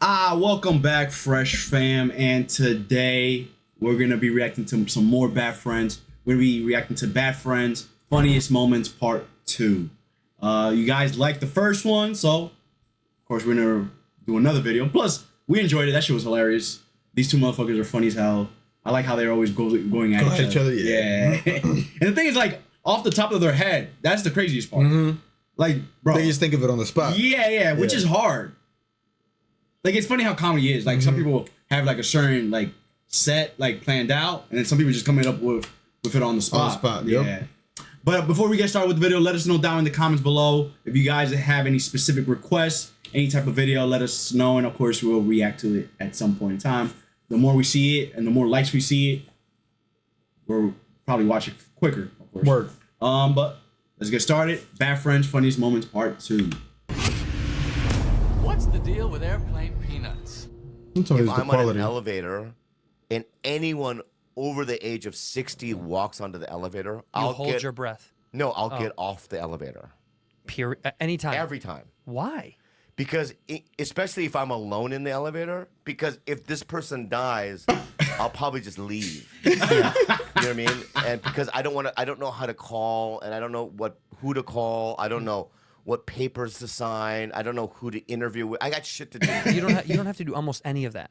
Welcome back, Fresh Fam, and today we're gonna be reacting to some more Bad Friends. We're gonna be reacting to Bad Friends Funniest Moments Part 2. You guys liked the first one, so of course we're gonna do another video. Plus, we enjoyed it. That shit was hilarious. These two motherfuckers are funny as hell. I like how they're always going at each other. Yeah. And the thing is, like, off the top of their head, that's the craziest part. Mm-hmm. Like, bro, they just think of it on the spot. Yeah, which is hard. Like, it's funny how comedy is. Like, some people have like a certain like set like planned out, and then some people just coming up with it on the spot. On the spot, yep. Yeah. But before we get started with the video, let us know down in the comments below if you guys have any specific requests, any type of video. Let us know, and of course we will react to it at some point in time. The more we see it, and the more likes we see it, we'll probably watch it quicker. Of course. Word. But let's get started. Bad Friends Funniest Moments Part 2. What's the deal with airplane peanuts? If I'm on an elevator and anyone over the age of 60 walks onto the elevator, I'll hold your breath. No, I'll get off the elevator. Anytime. Every time. Why? Because especially if I'm alone in the elevator, because if this person dies, I'll probably just leave. You know what I mean? And because I don't know how to call, and I don't know who to call. I don't know what papers to sign. I don't know who to interview with. I got shit to do. You don't have to do almost any of that.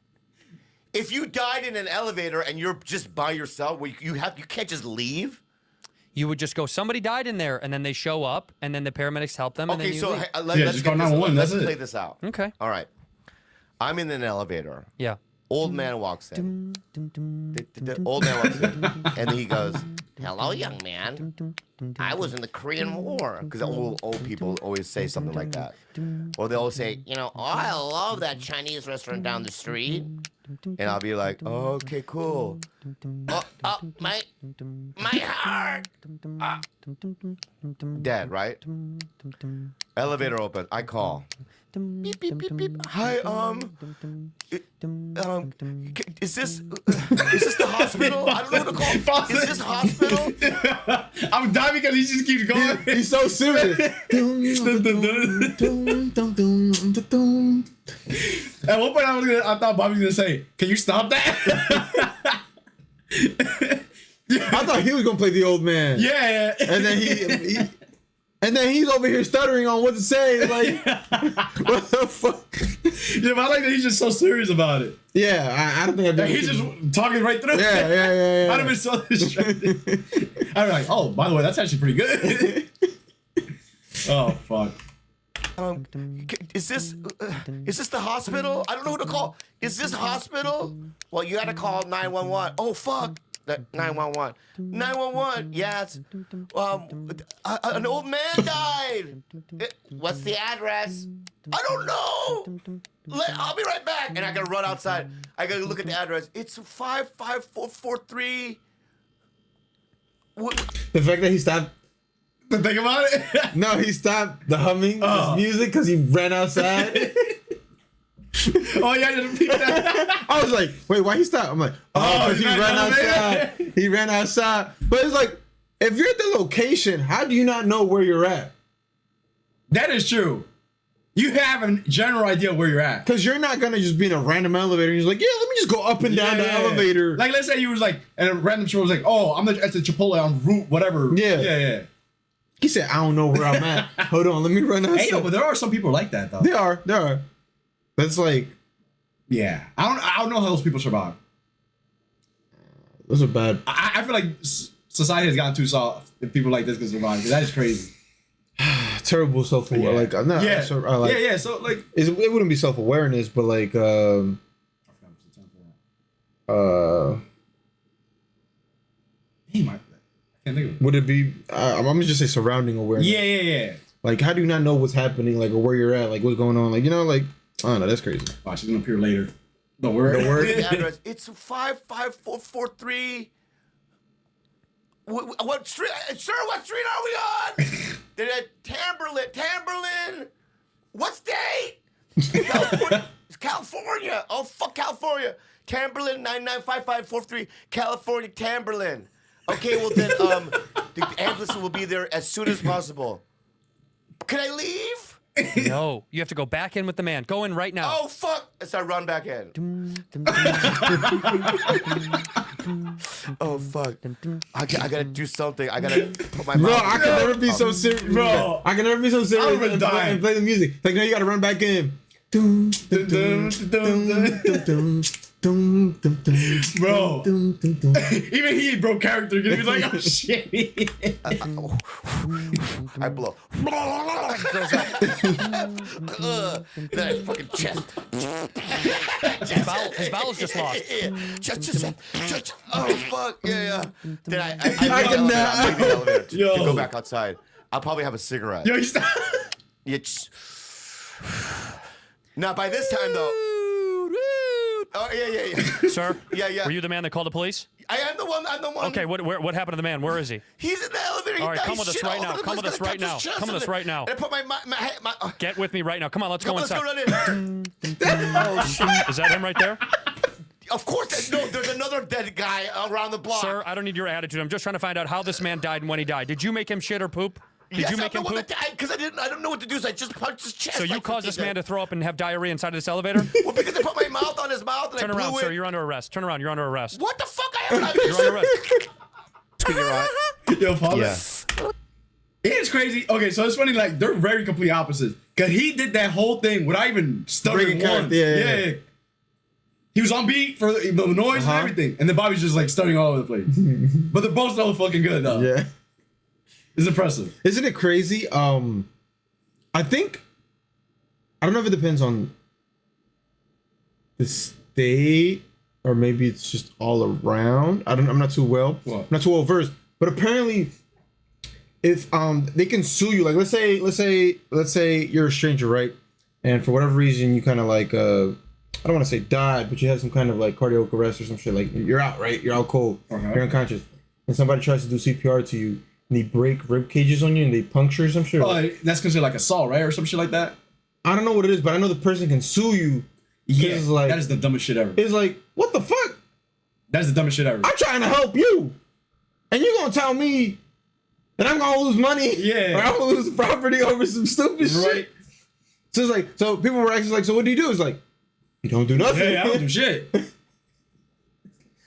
If you died in an elevator and you're just by yourself, you can't just leave. You would just go, somebody died in there, and then they show up, and then the paramedics help them. Okay, and then so let's play this out. Okay. All right. I'm in an elevator. Yeah. Old man walks in. The old man walks in, and he goes, "Hello, young man. I was in the Korean War." Because old people always say something like that. Or they'll say, "Oh, I love that Chinese restaurant down the street." And I'll be like, "Oh, okay, cool. Oh, my heart." Dead, right? Elevator open. I call. Beep, beep, beep, beep. Hi, is this the hospital? I don't know what to call. Is this hospital? I'm dying because he just keeps going. He's so serious. At one point, I thought Bobby was gonna say, "Can you stop that?" I thought he was gonna play the old man. Yeah. And then he's over here stuttering on what to say. Like, what the fuck? Yeah, but I like that he's just so serious about it. Yeah, I don't think I've done. He's just talking right through. Yeah. I'd have been so distracted. I'd be like, "Oh, by the way, that's actually pretty good." Oh fuck. Is this the hospital? I don't know who to call. Is this hospital? Well, you got to call 911. Oh fuck. 911. 911. Yes. An old man died. What's the address? I don't know. I'll be right back. And I gotta run outside. I gotta look at the address. It's 55443. The fact that he stopped. To think about it. No, he stopped the humming his music because he ran outside. Oh yeah, I didn't peep that. I was like, wait, why he stopped? I'm like, because he ran outside. He ran outside. But it's like, if you're at the location, how do you not know where you're at? That is true. You have a general idea where you're at. Because you're not going to just be in a random elevator and you're like, yeah, let me just go up and down the elevator. Like, let's say you was like, at a random show was like, oh, I'm at the Chipotle on route, whatever. Yeah. He said, I don't know where I'm at. Hold on, let me run outside. Hey, no, but there are some people like that, though. There are. That's like, yeah, I don't know how those people survive. Those are bad. I feel like society has gotten too soft if people like this can survive. Because that is crazy. Terrible self-awareness. Yeah. Like, not, yeah. Yeah. So like, it wouldn't be self-awareness, but like, I can't think of it. Would it be? I'm gonna just say surrounding awareness. Yeah. Like, how do you not know what's happening? Like, or where you're at? Like, what's going on? Like, like. I don't know, that's crazy. Wow, she's gonna appear later. Don't worry. The address. It's 55443. What street? Sir, what street are we on? They're at Tamberlin. What state? California. It's California. Oh, fuck California. Tamberlin 995543. California, Tamberlin. Okay, well then, the ambulance will be there as soon as possible. Can I leave? No, you have to go back in with the man. Go in right now. Oh fuck! So I run back in. Oh fuck! I gotta do something. I gotta put my Bro, mouth. I can never be so serious. Bro. I can never be so serious I'm and play the music. Like, no, you gotta run back in. Dum, dum, dum, dum, dum, dum, dum, dum, dum, Bro. dum, dum, dum. Even he broke character. He was like, oh shit. I blow. Then I fucking chest. His bowels just lost. Just. Oh fuck! Yeah. Then I can take the elevator to Yo. go back outside. I'll probably have a cigarette. Yo, you stop. Yeah, now by this time though. Oh yeah. Sir? Yeah. Were you the man that called the police? I am the one. I'm the one. Okay, what happened to the man? Where is he? He's in the elevator. All right, He come with us shit right all now. over the Come place. with us Gotta right touch now. his chest Come with and us right now. And I put my Get with me right now. Come on, let's go let's go inside. run in. Oh, shit. Is that him right there? Of course, no. There's another dead guy around the block. Sir, I don't need your attitude. I'm just trying to find out how this man died and when he died. Did you make him shit or poop? Did you make him poop? Because I don't know what to do, so I just punched his chest. So you like caused this 15 man to throw up and have diarrhea inside of this elevator? Well, because I put my mouth on his mouth and Turn I blew around, it. sir. You're under arrest. Turn around. You're under arrest. What the fuck? I have You're under arrest. You're right. Yo, Paul. Yeah. It's crazy. Okay, so it's funny, like, they're very complete opposites. Because he did that whole thing without even stuttering Breaking once. character, yeah. He was on beat for the noise and everything. And then Bobby's just, like, stuttering all over the place. But they're both so fucking good, though. Yeah. It's impressive. Isn't it crazy? I think, I don't know if it depends on the state or maybe it's just all around. I'm not too well versed, but apparently if they can sue you, like let's say you're a stranger, right? And for whatever reason you kind of like I don't want to say died, but you had some kind of like cardiac arrest or some shit, like you're out, right? You're out cold. You're unconscious. And somebody tries to do CPR to you. And they break rib cages on you and they puncture some shit. Oh, that's considered like assault, right? Or some shit like that? I don't know what it is, but I know the person can sue you. Yeah, It's like, that is the dumbest shit ever. it's like, what the fuck? That is the dumbest shit ever. I'm trying to help you. And you're going to tell me that I'm going to lose money? Yeah. Or I'm going to lose property over some stupid shit? Right. So it's like, so people were actually like, so what do you do? It's like, you don't do nothing. Yeah, I don't do shit.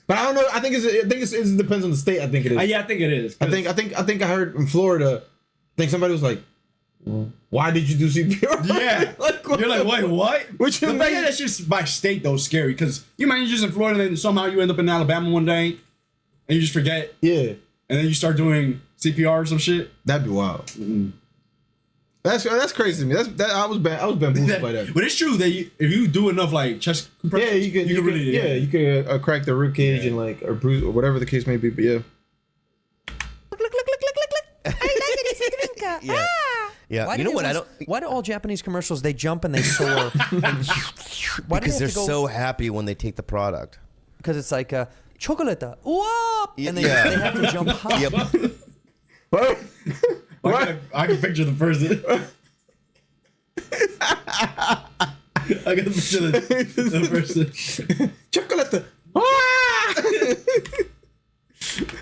But I don't know. I think it depends on the state. I think it is. Yeah, I think it is. I think I heard in Florida. I think somebody was like, "Why did you do CPR?" Yeah. You're like, wait, what? Which the fact that that's just by state though is scary because you might just in Florida and somehow you end up in Alabama one day and you just forget. Yeah. And then you start doing CPR or some shit. That'd be wild. That's crazy to me. I was bamboozled by that. But it's true that if you do enough like chest compressions, Yeah, you could crack the rib cage and like or bruise or whatever the case may be. But yeah. Yeah. Yeah. You know what? Why do all Japanese commercials they jump and they soar? Because they're so happy when they take the product. Because it's like chocolate, whoop, and they have to jump high. Yep. What? I can picture the person. I can picture the person. Chocolate.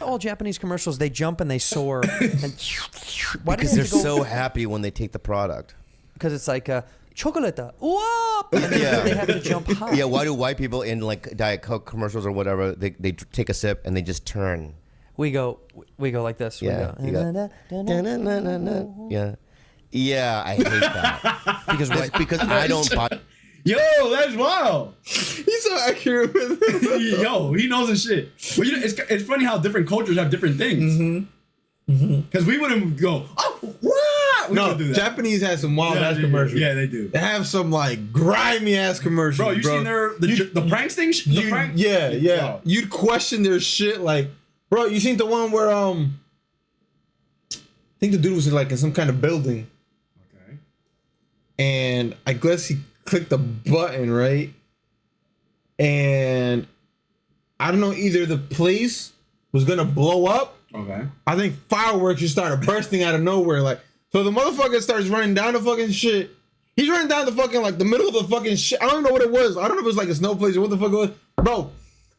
All Japanese commercials they jump and they soar. Because they're so happy when they take the product. Because it's like chocolate, whoop, and they have to jump high. Yeah. Why do white people in like Diet Coke commercials or whatever they take a sip and they just turn? We go like this. Yeah. We go. Yeah. Yeah, I hate that. because I don't buy. Yo, that's wild. He's so accurate with it. Yo, he knows his shit. But you know, it's funny how different cultures have different things. Because we wouldn't go, oh, what? We No, don't do that. Japanese has some wild ass commercials. Yeah, they do. They have some like grimy ass commercials. Bro, you seen the pranks thing? The prank? Yeah. Oh. You'd question their shit like, bro. You seen the one where I think the dude was in some kind of building. Okay. And I guess he clicked the button, right? And I don't know, either the place was gonna blow up. Okay. I think fireworks just started bursting out of nowhere. Like, so the motherfucker starts running down the fucking shit. He's running down the fucking, like, the middle of the fucking shit. I don't know what it was. I don't know if it was like a snow place or what the fuck it was. Bro,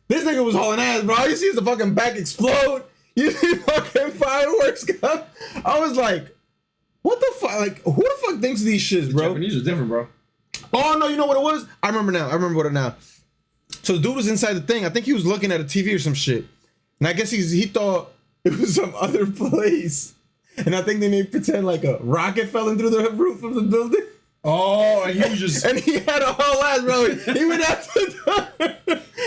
this nigga was hauling ass, bro. All you see is the fucking back explode. You see fucking fireworks come. I was like, What the fuck? Like, who the fuck thinks of these shits, bro? Japanese are different, bro. Oh no, you know what it was? I remember now. I remember what it now. So the dude was inside the thing. I think he was looking at a TV or some shit. And I guess he thought it was some other place. And I think they made pretend like a rocket fell in through the roof of the building. Oh, and he was just... And he had a whole ass, bro. He went out the door.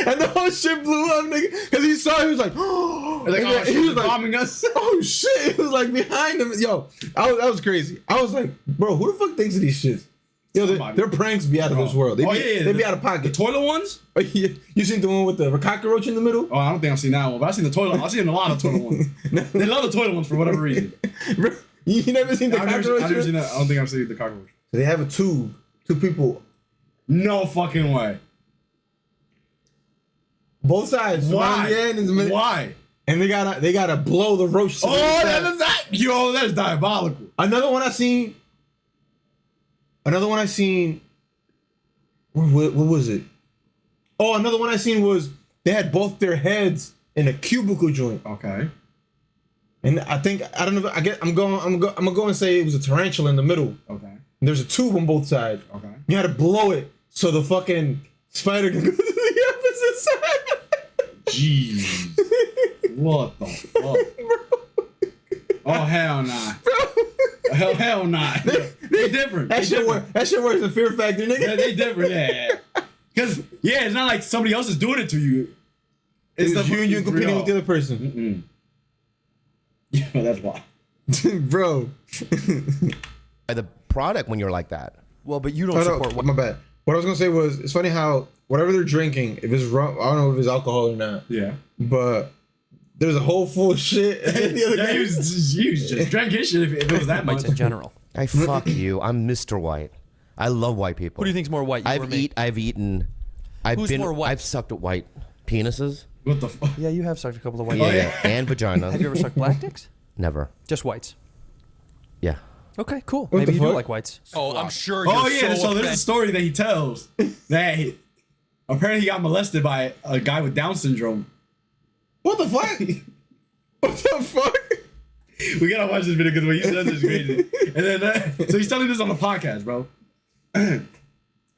And the whole shit blew up, nigga. Because he saw, he was like, oh. Like, oh, he was like, bombing us. oh shit. It was like behind him. Yo, that was crazy. I was like, bro, who the fuck thinks of these shits? Yo, their pranks be out of this world. They be out of pocket. The toilet ones? Oh, yeah. You seen the one with the cockroach in the middle? Oh, I don't think I've seen that one, but I've seen the toilet. I've seen a lot of toilet ones. They love the toilet ones for whatever reason. Bro, you never seen the cockroach? I've never seen that. I don't think I've seen the cockroach. They have a tube. Two people. No fucking way. Both sides. Why? One end in the middle. Why? And they gotta blow the roach. Oh, that is diabolical. Another one I seen. What was it? Oh, another one I seen was they had both their heads in a cubicle joint. Okay. And I don't know. I'm gonna go and say it was a tarantula in the middle. Okay. And there's a tube on both sides. Okay. You had to blow it so the fucking spider can go to the opposite side. Jeez. What the fuck? Oh hell nah. Hell nah. They different. That shit works in Fear Factor, nigga. Yeah, they different. Yeah. Because it's not like somebody else is doing it to you. It's you and you competing with the other person. Yeah, that's why. Bro. The product when you're like that. Well, but you don't support what? My bad. What I was gonna say was, it's funny how whatever they're drinking, if it's rum, I don't know if it's alcohol or not. Yeah. But there's a whole full of shit. Yeah, he was just drank his shit if it was that much. In general. I fuck you. I'm Mr. White. I love white people. Who do you think's more white? You or me? I've more white? I've sucked at white penises. What the fuck? Yeah, you have sucked a couple of white. Yeah, and vaginas. Have you ever sucked black dicks? Never. Just whites. Yeah. Okay, cool. What Maybe the you do fuck? like whites. Oh, I'm sure Oh you're yeah, so there's a story that he tells that apparently he got molested by a guy with Down syndrome. What the fuck? What the fuck? We gotta watch this video because what he says is crazy. And then so he's telling this on the podcast, bro. And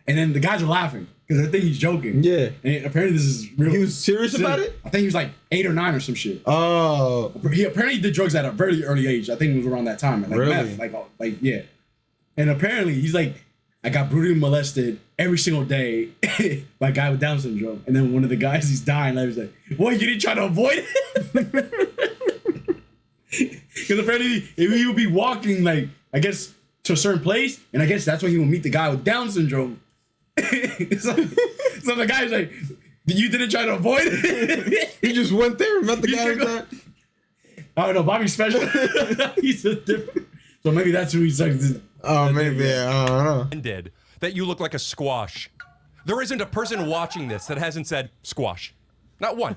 then the guys are laughing because they think he's joking. Yeah. And apparently this is real. He was serious about it? I think he was like 8 or 9 or some shit. Oh. He apparently did drugs at a very early age. I think it was around that time. Like Really? meth, like yeah. And apparently he's like, I got brutally molested every single day by a guy with Down syndrome. And then one of the guys, he's dying. I was like, what, you didn't try to avoid it? Because apparently he would be walking, like, I guess, to a certain place. And I guess that's when he would meet the guy with Down syndrome. so the guy's like, you didn't try to avoid it? He just went there and met the guy with that. I don't know, Bobby's special. He's a different. So maybe that's who he's like. Oh, maybe. I don't know. Did that you look like a squash. There isn't a person watching this that hasn't said squash. Not one.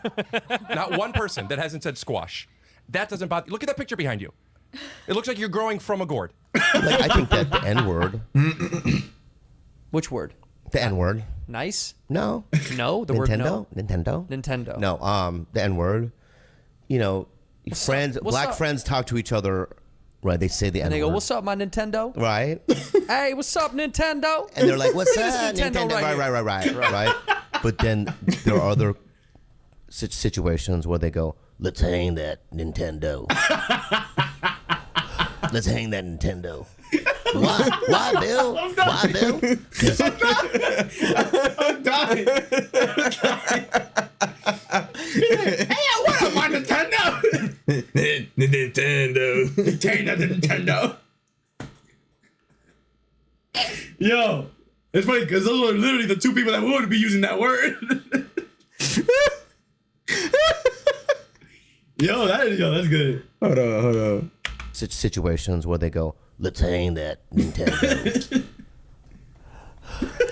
Not one person that hasn't said squash. That doesn't bother. Look at that picture behind you. It looks like you're growing from a gourd. Like, I think that the N-word. Which word? The N-word. Nice? No. No? The word no? Nintendo? Nintendo. No, the N-word. You know, black friends talk to each other, right? They say the N-word. And they go, what's up, my Nintendo? Right? Hey, what's up, Nintendo? And they're like, what's This up, Nintendo Nintendo? Right. But then there are other situations where they go, let's hang that Nintendo. Let's hang that Nintendo. Why? Why, Bill? Why, Bill? I'm dying. Hey, what am I, Nintendo? Nintendo. Yo, it's funny because those were literally the two people that would be using that word. That's good. Hold on. Situations where they go, let's hang that Nintendo.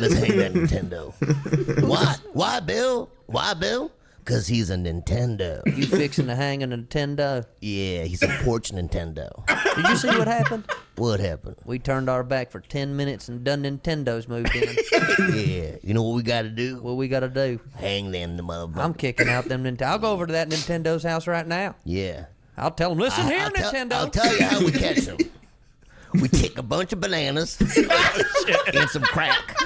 Let's hang that Nintendo. What? Why, Bill? Why, Bill? Because he's a Nintendo. You fixing to hang a Nintendo? Yeah, he's a porch Nintendo. Did you see what happened? What happened? We turned our back for 10 minutes and done Nintendos moved in. Yeah, you know what we got to do? What we got to do? Hang them the motherfucker. I'm kicking out them Nintendo. I'll go over to that Nintendo's house right now. Yeah. I'll tell them, listen here, Nintendo. I'll tell you how we catch them. We take a bunch of bananas and some crack.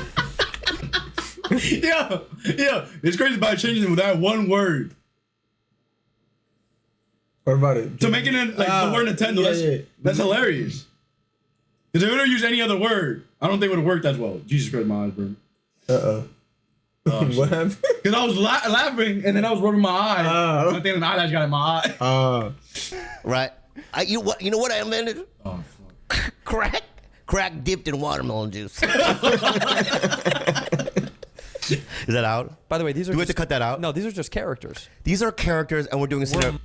Yeah. It's crazy about changing it with that one word. What about it? To making it like the word Nintendo. That's hilarious. Because if we don't use any other word, I don't think it would have worked as well. Jesus Christ, my eyes burn. What happened? Because I was laughing and then I was rubbing my eye. I think an eyelash got in my eye. Right. You know what I invented? Oh, fuck. Crack dipped in watermelon juice. Is that out? By the way, these are. Do we have to cut that out? No, these are just characters. These are characters, and we're doing a scenario.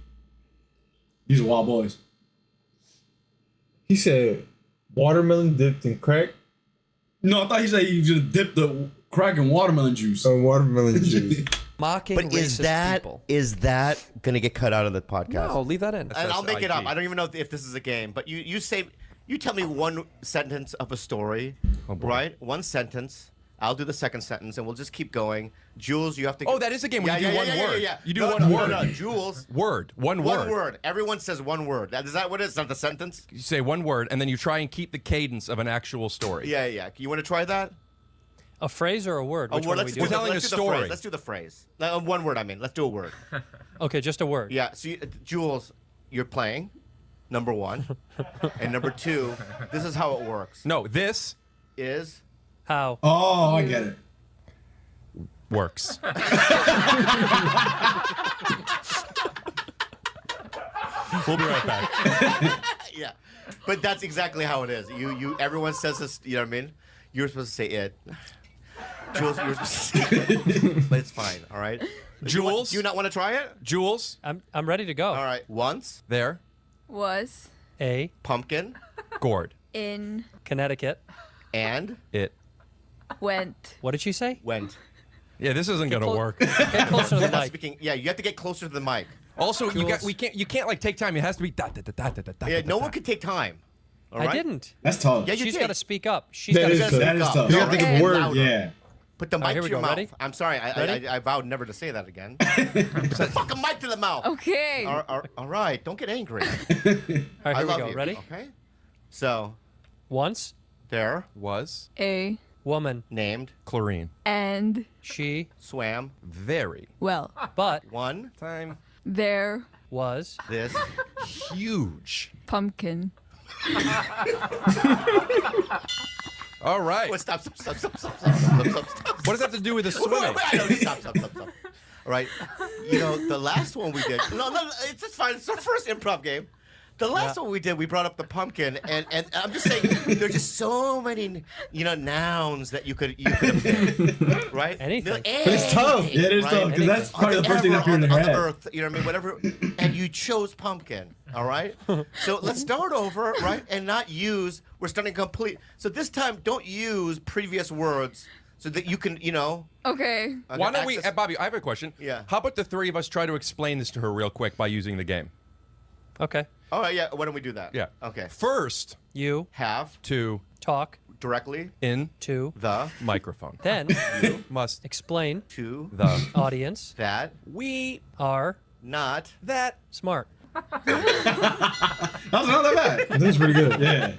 These are wild boys. He said watermelon dipped in crack. No, I thought he said he was gonna dip the crack in watermelon juice. Watermelon juice. Mocking But racist people. is that gonna get cut out of the podcast? No, leave that in. And I'll make it up. I don't even know if this is a game, but you tell me one sentence of a story, right? One sentence. I'll do the second sentence, and we'll just keep going. Jules, you have to. Oh, that is a game where you do one word. Yeah. You do one word. No, Jules. Word. One word. One word. Everyone says one word. Is that what it is? Is that the sentence? You say one word, and then you try and keep the cadence of an actual story. Yeah. You want to try that? A phrase or a word? Which one do we do? We're telling a story. Let's do the phrase. One word, I mean. Let's do a word. Okay, just a word. Yeah. So, Jules, you're playing. Number one. And number two, this is how it works. No, this Is. How? Oh, I get it. works. We'll be right back. Yeah. But that's exactly how it is. Everyone says this, you know what I mean? You're supposed to say it. Jules, you're supposed to say it. But it's fine, all right? Jules? Do you not want to try it? Jules, I'm ready to go. All right. Once, there, Was A. pumpkin, gourd, in Connecticut. and it. went What did she say? went. Yeah, this isn't gonna work. Get closer to the You're not mic. speaking. Yeah, you have to get closer to the mic. Also, Jules. you can't like take time. It has to be da da da da da da. Yeah, no one could take time. All right? I didn't. That's tough. Yeah, you She's did. got to speak up. She's That got to is speak tough. That is tough. You gotta think of And words. louder. Yeah. Put the mic here to we your go. mouth. Ready? I'm sorry. Ready? I vowed never to say that again. Put a mic to the mouth. okay. All right. Don't get angry. All right, I here we love go. you. Ready? Okay. So, Once, there, Was A woman, named, chlorine. and she, swam, Very well, but one, time. there was this, Huge. pumpkin. All right. Wait, stop. What does that have to do with the swimming? Stop. All right. You know, the last one we did. No, it's just fine. It's our first improv game. The last one we did, we brought up the pumpkin, and I'm just saying, there's just so many, nouns that you could have picked, right? Anything. But it's tough. Yeah, it is tough because that's probably the first thing that appeared in on their the head. earth, you know what I mean? Whatever, and you chose pumpkin. All right. So let's start over, right? And not use. We're starting complete. So this time, don't use previous words so that you can, Okay. Why don't we, access- Bobby? I have a question. Yeah. How about the three of us try to explain this to her real quick by using the game? okay. All right. Yeah. Why don't we do that? Yeah. Okay. First, You Have to talk directly in to the microphone. then Must explain to the audience that we are not that smart. That was not that bad. This is pretty good. Yeah.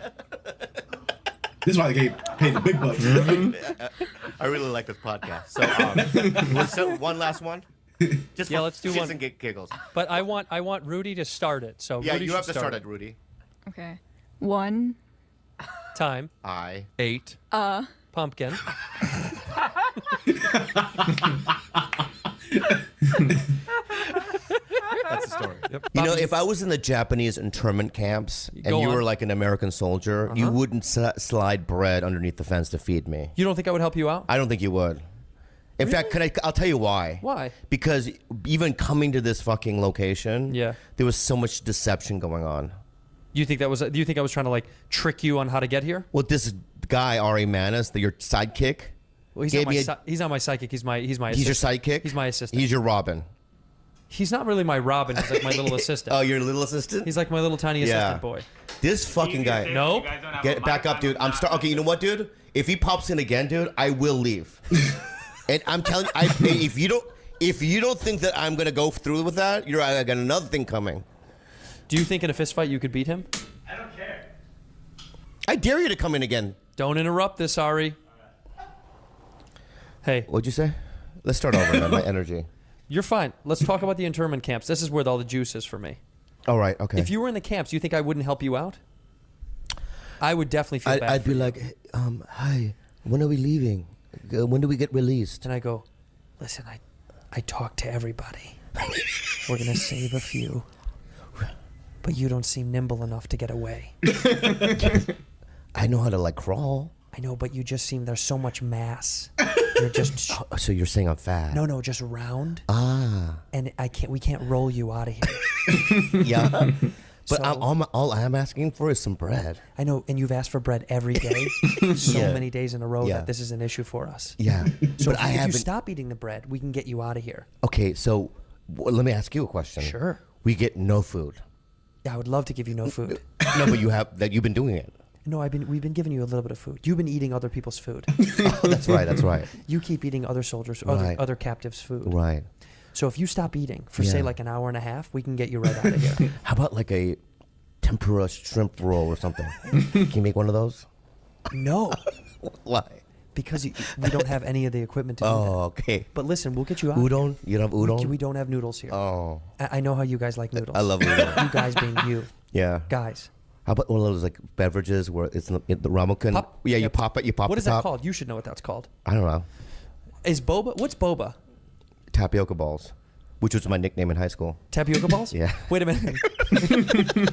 This is why they paid the big bucks. I really like this podcast. So, one last one. Just Yeah, for let's do shits one. and giggles. But I want Rudy to start it. So Yeah, Rudy you have should to start it, Rudy. Okay. One Time, I ate pumpkin, That's the story. Yep. If I was in the Japanese internment camps and Go you on. were like an American soldier, you wouldn't slide bread underneath the fence to feed me. You don't think I would help you out? I don't think you would. In fact, I'll tell you why. Why? Because even coming to this fucking location, Yeah. there was so much deception going on. You think that was? Do you think I was trying to like trick you on how to get here? Well, this guy Ari Manis, your sidekick, Well, he's Gave not my me he's not my psychic. He's my he's your assistant. sidekick. He's my assistant. He's your Robin. He's not really my Robin. He's like my little assistant. Oh, your little assistant. He's like my little tiny assistant boy. This fucking guy. Nope. Get back up, dude. Okay, you know what, dude? If he pops in again, dude, I will leave. And I'm telling you, if you don't think that I'm gonna go through with that, I got another thing coming. Do you think in a fist fight you could beat him? I don't care. I dare you to come in again. Don't interrupt this, Ari. Hey, What'd you say? Let's start over, man. My energy. you're fine. Let's talk about the internment camps. This is where all the juice is for me. All right, okay. If you were in the camps, you think I wouldn't help you out? I would definitely feel bad. I'd for be you. like, hey, hi, when are we leaving? When do we get released? And I go, listen, I talked to everybody. We're gonna save a few, but you don't seem nimble enough to get away. I know how to like crawl. I know, but you just seem there's so much mass. You're just So you're saying I'm fat? no, just round. Ah. And we can't roll you out of here. Yeah. But So- all I'm asking for is some bread. I know, and you've asked for bread every day, so Yeah. many days in a row Yeah. that this is an issue for us. Yeah. So but if you stop eating the bread, we can get you out of here. Okay, so let me ask you a question. Sure. We get no food. Yeah, I would love to give you no food. No, but you've been doing it. No, we've been giving you a little bit of food. You've been eating other people's food. Oh, that's right. That's right. You keep eating other soldiers, Right. other captives' food. Right. So if you stop eating for say Yeah. like an hour and a half, we can get you right out of here. How about like a tempura shrimp roll or something? Can you make one of those? No, Why? because we don't have any of the equipment to do that. Oh, okay. But listen, we'll get you out. Udon? You don't have udon? We don't have noodles here. Oh, I know how you guys like noodles. I love udon. You guys being you. Yeah. Guys. How about one of those like beverages where it's in the ramen? Pop? Yeah, you Yeah. pop it. You pop What the is that top. called? You should know what that's called. I don't know. Is boba? What's boba? Tapioca balls, which was my nickname in high school. Tapioca balls? Yeah. Wait a minute.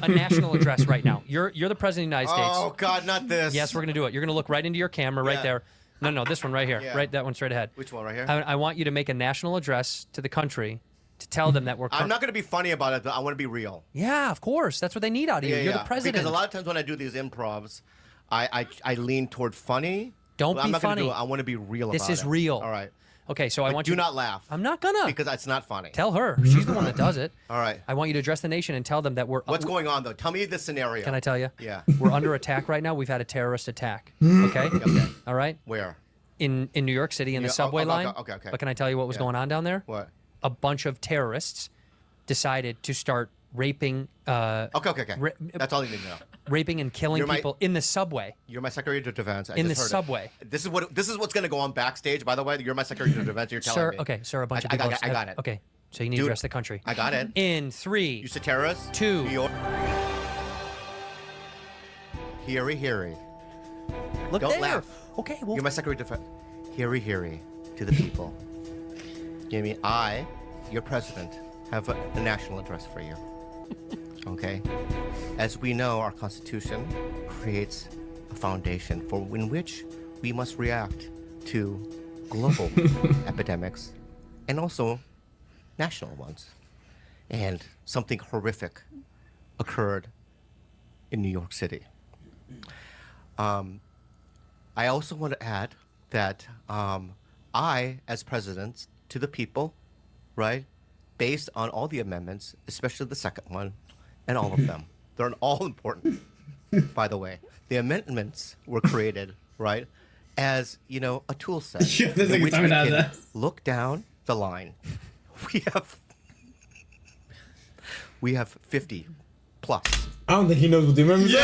A national address right now. You're the president of the United States. Oh God, not this. Yes, we're gonna do it. You're gonna look right into your camera right Yeah. there. No, this one right here. Yeah. Right, that one straight ahead. Which one right here? I want you to make a national address to the country to tell them that we're. I'm not going to be funny about it. But I want to be real. Yeah, of course. That's what they need out of you. You're the president. Because a lot of times when I do these improvs, I lean toward funny. Don't But be I'm not gonna funny. do it. I want to be real This about is it. real. All right. Okay, so I But want do you. not laugh. I'm not gonna. Because it's not funny. Tell her. She's the one that does it. All right. I want you to address the nation and tell them that we're. What's going on though? Tell me the scenario. Can I tell you? Yeah. We're under attack right now. We've had a terrorist attack. Okay. Okay. All right. Where? In New York City in the Yeah, subway okay, line. okay. But can I tell you what was Yeah. going on down there? What? A bunch of terrorists decided to start raping. Okay. Ra- That's all you need to know. Raping and killing You're my- people in the subway. You're my Secretary of Defense. I In just the heard it. subway. This is what's going to go on backstage. By the way, you're my Secretary of Defense. You're telling Sir, me. okay, sir, a bunch of I people. got it. Okay, so you need to Dude, address the country. I got it. In 3, You said terrorists. 2. New York. Heary. Look Don't there. laugh. Okay, well, You're my Secretary of Defense. Heary to the people. You mean I, your president, have a national address for you. Okay? As we know, our Constitution creates a foundation in which we must react to global epidemics and also national ones. And something horrific occurred in New York City. I also want to add that I, as president, to the people, right, based on all the amendments, especially the second one, and all of them, they're all important, by the way. The amendments were created, right, as, a tool set. Yeah, that's in like which talking we about can that. look down the line. We have 50 plus. I don't think he knows what the amendments are.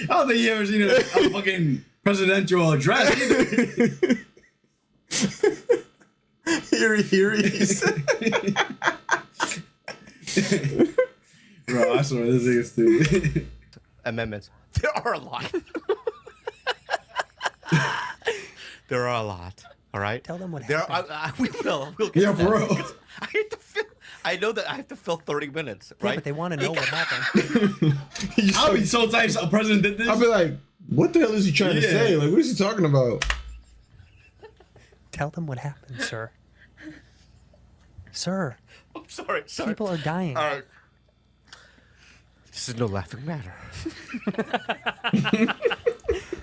I don't think you ever seen a fucking presidential address either. Heary. Bro, I swear this thing is stupid. Amendments. There are a lot. There are a lot. All right. Tell them what there happened. We'll get Yeah, to for that, real. because I know that I have to fill 30 minutes, yeah, right? but they want to know what happened. I'll be so tight if a president did this. I'll be like, what the hell is he trying to Yeah. say? Like, what is he talking about? Tell them what happened, sir. Sir, I'm sorry. people are dying. All right. This is no laughing matter.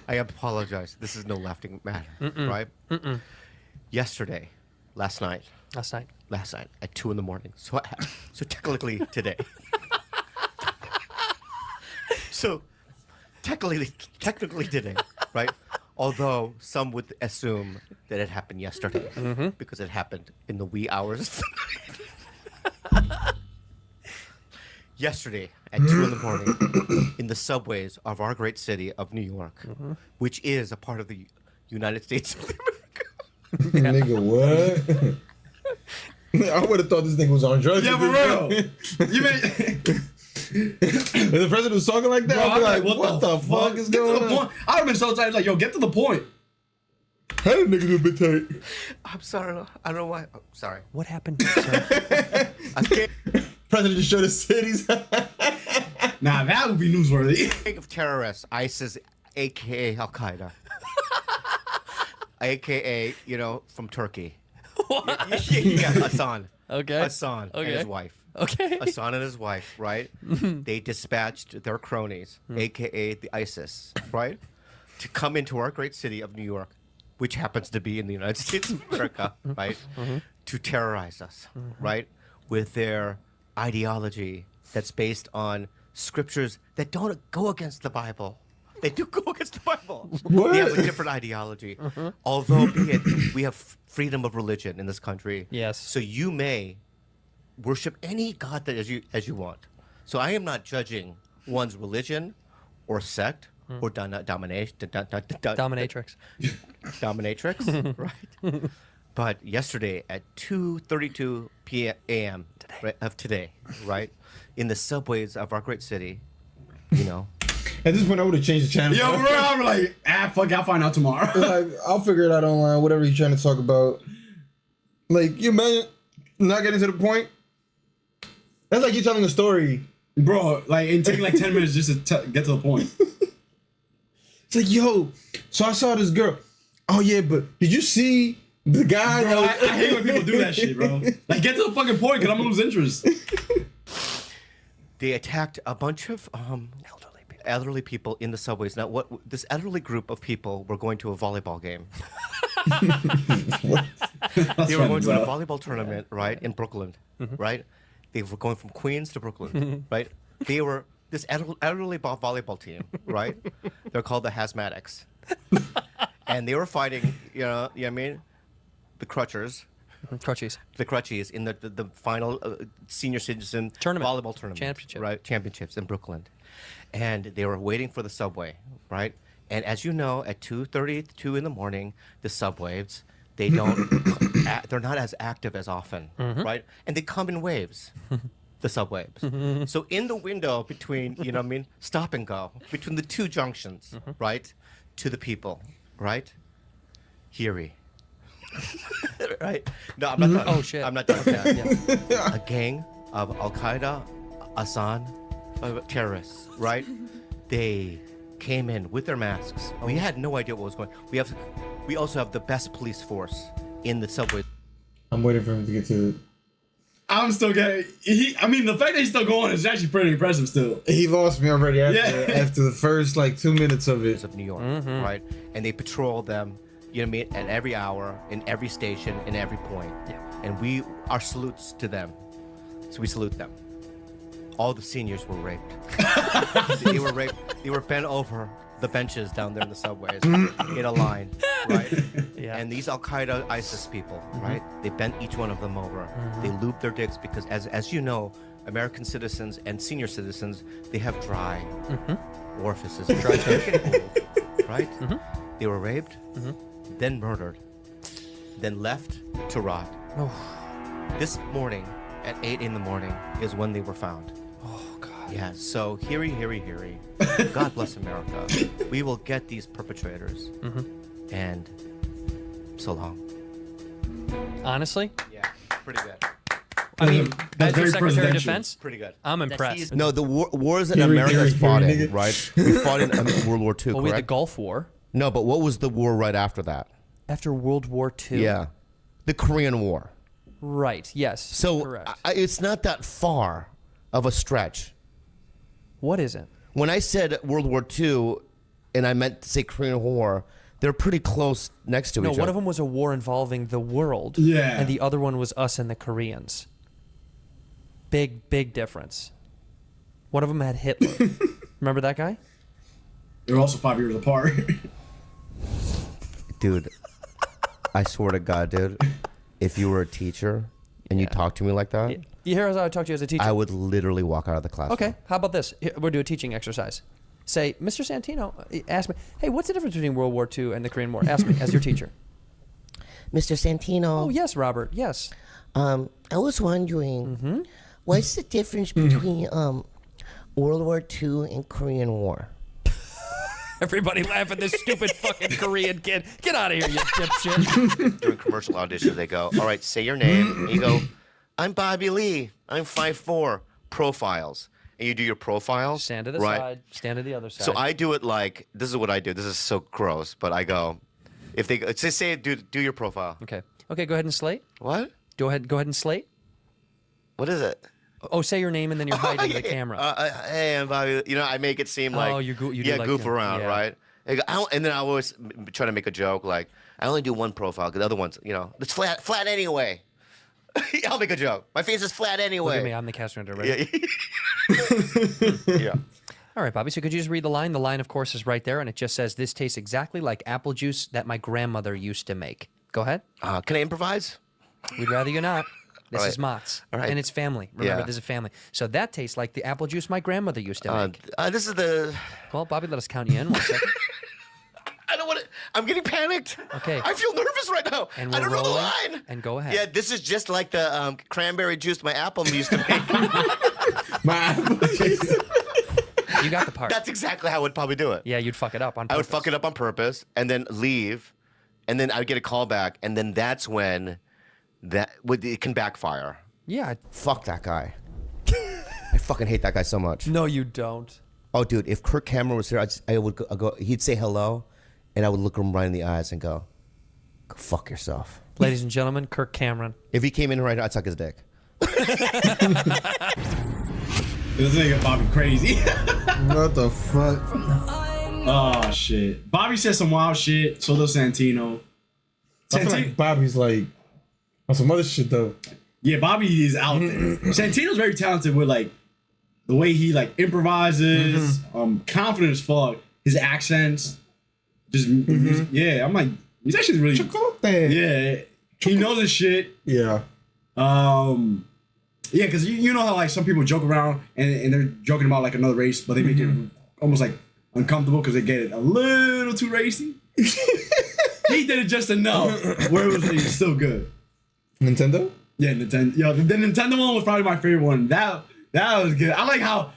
I apologize. This is no laughing matter, right? Yesterday, last night at 2 a.m. So technically today. So technically today, right? Although some would assume that it happened yesterday because it happened in the wee hours. Yesterday at 2 in the morning, in the subways of our great city of New York, which is a part of the United States of America. Nigga, what? I would have thought this nigga was on drugs. Yeah, for real. You made. If the president was talking like that, Bro, I'd be I'm like, what the fuck is Get to going the on? point. I would have been so tired. Like, yo, get to the point. How did nigga do a bit tight? I'm sorry. I don't know why. Oh, sorry. What happened, sir? I can't President just showed his cities. Nah, that would be newsworthy. think of terrorists, ISIS, aka Al Qaeda, aka from Turkey. Yeah, Hassan. Okay. Hassan and his wife. Okay. Hassan and his wife, right? They dispatched their cronies, aka the ISIS, right, to come into our great city of New York, which happens to be in the United States of America, right, to terrorize us, right, with their ideology that's based on scriptures that don't go against the Bible. They do go against the Bible. What? They have a different ideology. Although be it, we have freedom of religion in this country. Yes. So you may worship any god that as you want. So I am not judging one's religion or sect or dominatrix. Dominatrix, right? But yesterday at 2:32 p.m. of today, right, in the subways of our great city, At this point, I would have changed the channel. Yo, bro, I'm like, fuck, I'll find out tomorrow. Like, I'll figure it out online, whatever you're trying to talk about. Like, you imagine not getting to the point? That's like you telling a story. Bro, like, it taking like 10 minutes just to get to the point. It's like, yo, so I saw this girl. Oh, yeah, but did you see the guy? Bro, I hate when people do that shit, bro. Like, get to the fucking point, because I'm going to lose interest. they attacked a bunch of elderly people in the subways. Now, this elderly group of people were going to a volleyball game. They were going to a volleyball tournament, right, in Brooklyn, right? They were going from Queens to Brooklyn, right? They were this elderly volleyball team, right? They're called the Hazmatics. And they were fighting, you know what I mean? The Crutchers. Crutchies. The Crutchies in the final senior citizen volleyball tournament. Championship. Right? Championships in Brooklyn. And they were waiting for the subway, right? And as you know, at 2:32 in the morning, the subways, they're not as active as often, right? And they come in waves, the subways. So in the window between, you know what I mean, stop and go, between the two junctions, right, to the people, right? Heary. Right? No, I'm not done. Oh, shit. I'm not done with that. Yeah. A gang of Al Qaeda, Hassan, terrorists, right? They came in with their masks. We had no idea what was going on. We also have the best police force in the subway. I'm waiting for him to get to it. I'm still getting. I mean, the fact that he's still going is actually pretty impressive still. He lost me already after, Yeah. after the first like 2 minutes of it. Of New York, right? And they patrol them, you know what I mean, at every hour, in every station, in every point. Yeah. And our salutes to them. So we salute them. All the seniors were raped. They were raped. They were bent over the benches down there in the subways in a line, right? Yeah. And these Al Qaeda ISIS people, right? They bent each one of them over. They looped their dicks because, as you know, American citizens and senior citizens, they have dry orifices, dry right? They were raped, then murdered, then left to rot. This morning, at 8 in the morning, is when they were found. Oh, God. Yeah, so heary. God bless America. We will get these perpetrators. And so long. Honestly, Yeah, pretty good. I mean, That's as your very Secretary of presidential. Defense, Pretty good. I'm impressed. No, the wars that Heary, America heary, fought heary, in, nigga. right? We fought in World War II, Well, we had the correct? Gulf War. No, but what was the war right after that? After World War II. Yeah. The Korean War. Right. Yes. So correct. it's not that far of a stretch. What is it? When I said World War II and I meant to say Korean War, they're pretty close next to No, each other. one of them was a war involving the world. Yeah. And the other one was us and the Koreans. Big difference. One of them had Hitler. Remember that guy? They're also 5 years apart. Dude, I swear to God, dude, if you were a teacher and you talked to me like that, You hear how I talk to you as a teacher? I would literally walk out of the classroom. Okay, how about this? We'll do a teaching exercise. Say, Mr. Santino, ask me, hey, what's the difference between World War II and the Korean War? Ask me, as your teacher. Mr. Santino. Oh, yes, Robert, yes. I was wondering, what's the difference between World War II and Korean War? Everybody laugh at this stupid fucking Korean kid. Get out of here, you dipshit. During commercial auditions, they go, all right, say your name. And you go, I'm Bobby Lee. I'm 5'4". Profiles. And you do your profiles. Stand to the right? side, stand to the other side. So I do it like, this is what I do. This is so gross, but I go, if they just say, do your profile. Okay. Okay, go ahead and slate. What? Go ahead and slate. What is it? Oh, say your name and then you're hiding the camera. Hey, I'm Bobby. You know, I make it seem like, you do like goof him. around, Yeah. right? And then I always try to make a joke like, I only do one profile because the other one's, it's flat anyway. I'll make a joke. My face is flat anyway. Look at me, I'm the castrator, right? Yeah. All right, Bobby, so could you just read the line? The line, of course, is right there, and it just says, this tastes exactly like apple juice that my grandmother used to make. Go ahead. Can I improvise? We'd rather you not. This All right. is Mott's. All right. And it's family. Remember, Yeah. this is family. So that tastes like the apple juice my grandmother used to make. This is the... Well, Bobby, let us count you in 1 second. I don't want to... I'm getting panicked. Okay. I feel nervous right now. And I we're don't know the rolling, line. and go ahead. Yeah, this is just like the cranberry juice my apple used to make. You got the part. That's exactly how I would probably do it. Yeah, you'd fuck it up on purpose. I would fuck it up on purpose and then leave, and then I would get a call back, and then that's when it can backfire. Yeah. Fuck that guy. I fucking hate that guy so much. No, you don't. Oh, dude, if Kirk Cameron was here, I would go. He'd say hello, and I would look him right in the eyes and go fuck yourself. Ladies and gentlemen, Kirk Cameron. If he came in right now, I'd suck his dick. This nigga Bobby crazy. What the fuck? Oh shit. Bobby said some wild shit. So does Santino. I feel like Bobby's like on some other shit though. Yeah, Bobby is out there. Santino's very talented with like the way he like improvises, confident as fuck. His accents, just yeah. I'm like, he's actually really yeah. He knows his shit. Yeah. Yeah, because you know how like some people joke around and they're joking about like another race, but they make it almost like uncomfortable because they get it a little too racy. He did it just enough where it was like, still good. Nintendo? Yeah, Nintendo. Yo, the Nintendo one was probably my favorite one. That was good. I like how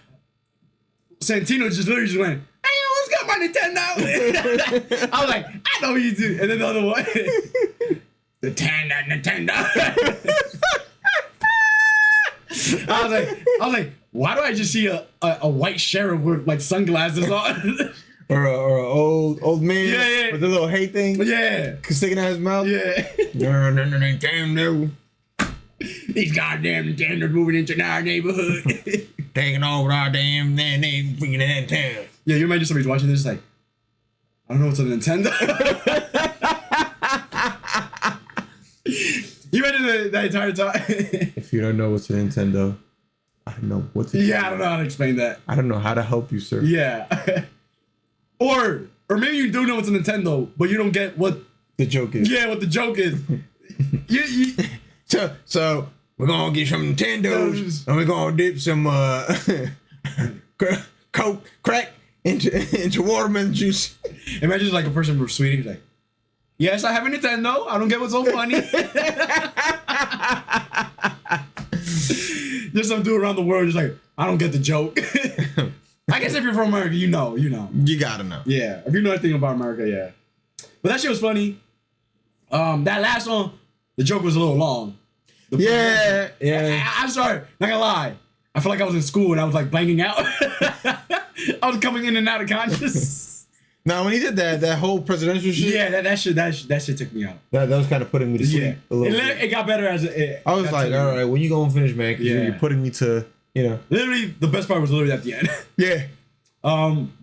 Santino just literally just went, "Hey, what's good, my Nintendo?" I was like, "I know you do." And then the other one, Nintendo. I was like, why do I just see a white sheriff with like sunglasses on? Or a old man Yeah. with a little hay thing? Yeah. Sticking out his mouth? Yeah. No. These goddamn Nintendo's moving into our neighborhood. Taking over our damn name, bringing it in town. Yeah, you imagine somebody's watching this like, I don't know what's a Nintendo. You imagine that entire time. If you don't know what's a Nintendo, I don't know what to do. Yeah, I don't know how to explain that. I don't know how to help you, sir. Yeah. Or maybe you do know what's a Nintendo, but you don't get what The joke is. what the joke is. you So we're gonna get some Nintendos and we're gonna dip some Coke crack into watermelon juice. imagine like a person from Sweden who's like, yes, I have a Nintendo. I don't get what's so funny. Just some dude around the world just like, I don't get the joke. I guess if you're from America, you know. You gotta know. Yeah, if you know anything about America, yeah. But that shit was funny. That last one, the joke was a little long. Yeah. I'm sorry, not gonna lie. I feel like I was in school and I was like blanking out. I was coming in and out of conscious. Now when he did that whole presidential shit, Yeah, that shit took me out. that was kind of putting me to sleep Yeah, a little bit. it got better as it. I was like, all right, when you gonna finish, man? Because Yeah. you're putting me to, Literally, the best part was literally at the end. Yeah.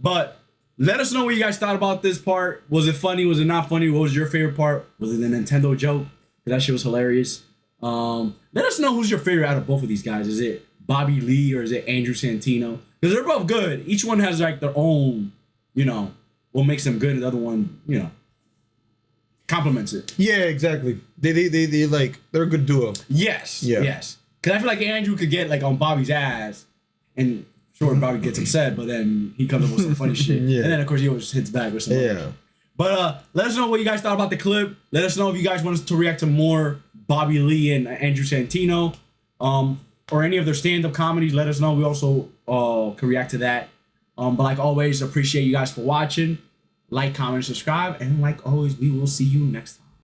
But let us know what you guys thought about this part. Was it funny? Was it not funny? What was your favorite part? Was it the Nintendo joke? That shit was hilarious. Let us know who's your favorite out of both of these guys. Is it Bobby Lee or is it Andrew Santino? Because they're both good. Each one has like their own, what makes them good, and the other one, complements it. Yeah, exactly. They like they're a good duo. Yes. Yeah. Yes. Because I feel like Andrew could get like on Bobby's ass, and sure Bobby gets upset, but then he comes up with some funny shit, Yeah. and then of course he always hits back with some. Yeah. But let us know what you guys thought about the clip. Let us know if you guys want us to react to more Bobby Lee and Andrew Santino, or any of their stand-up comedies. Let us know. We also can react to that. But like always, appreciate you guys for watching. Like, comment, subscribe, and like always, we will see you next time.